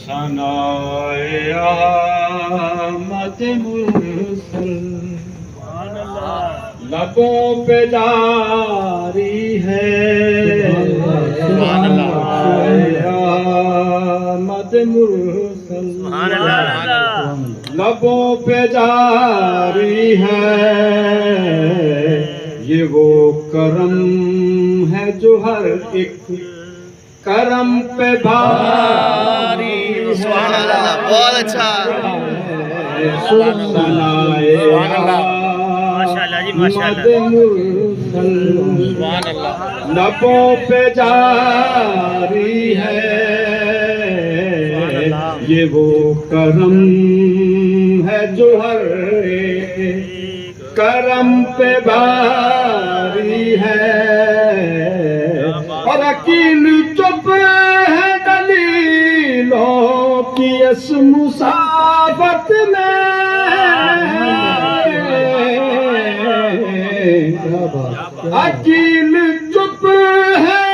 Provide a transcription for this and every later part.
ثنائے آمد مرسل لبوں پہ جاری ہے، آمد مرسل لبوں پہ جاری ہے، یہ وہ کرم ہے جو ہر ایک کرم پہ بھاری ہے۔ سبحان اللہ، بہت اچھا، لبوں پہ جاری ہے، یہ وہ کرم ہے جو ہر کرم پہ بھاری ہے، اور عقیل چپ ہے دلیلوں کی اس مسافت میں، عقیل چپ ہے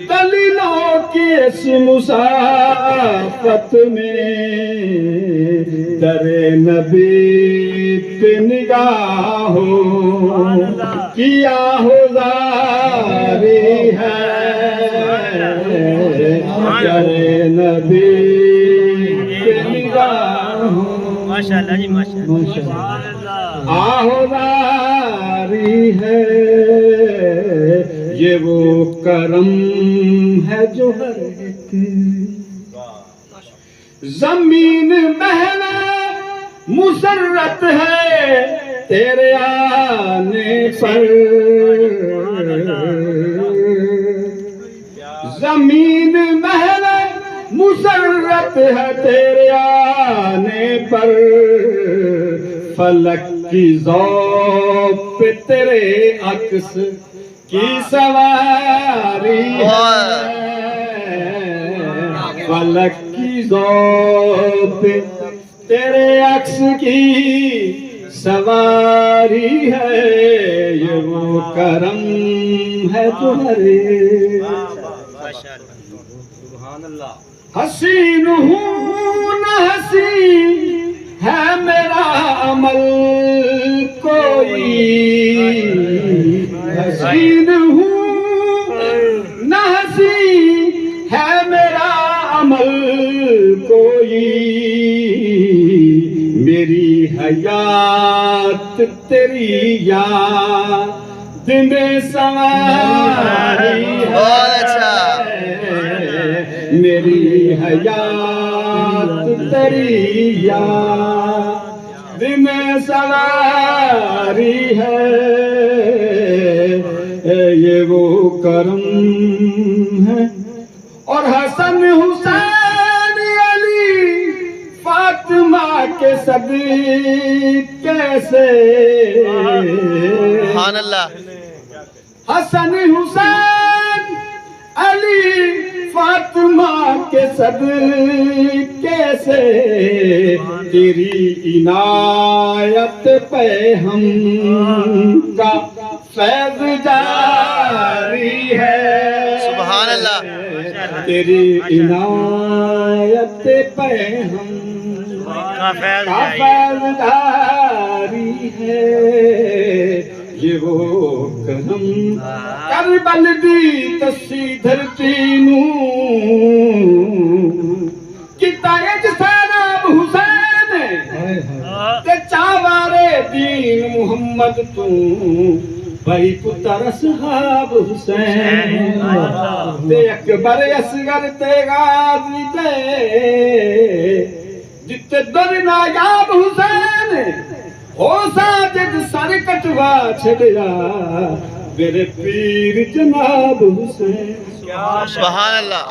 دلیلوں کی اس مسافت میں، در نبی پہ نگاہوں کیا حضاری ہے، در نبی پہ نگاہوں ماشاءاللہ جی ماشاءاللہ، آہواری ہے، یہ وہ کرم ہے جو ہر ایک زمین محنہ مسرت ہے تیرے آنے پر، زمین محنہ مسرت ہے تیرے آنے پر، فلک کی ذوق پہ تیرے عکس کی سواری ہے، فلک کی ذوق پہ تیرے عکس کی سواری ہے، یہ وہ کرم ہے جو ہر ایک حسین ہوں نہ حسین ہے میرا عمل کوئی، حسین ہوں نہ حسین ہے میرا عمل کوئی، میری حیات تیری یاد میں سواری ہے، میری حیات تیری یاد میں سواری ہے، یہ وہ کرم ہے، اور حسن حسین علی فاطمہ کے صدقے سے، سبحان اللہ، حسن حسین علی فاطمہ کے صدقے سے، تیری عنایت پہ ہم کا فیض جاری ہے، سبحان اللہ، تیری عنایت پہ ہم کا فیض جاری ہے، یہ وہ کرم کربل دی تسی دھرتی نوں کتا اج سیناب حسین تے چاوارے دین محمد تو بھائی پتر اصحاب حسین تے اکبر اصغر تے غازی تے جتے در نایاب حسین ہو ساجد سر کٹوا چھڑیا میرے پیر جناب حسین، سبحان اللہ۔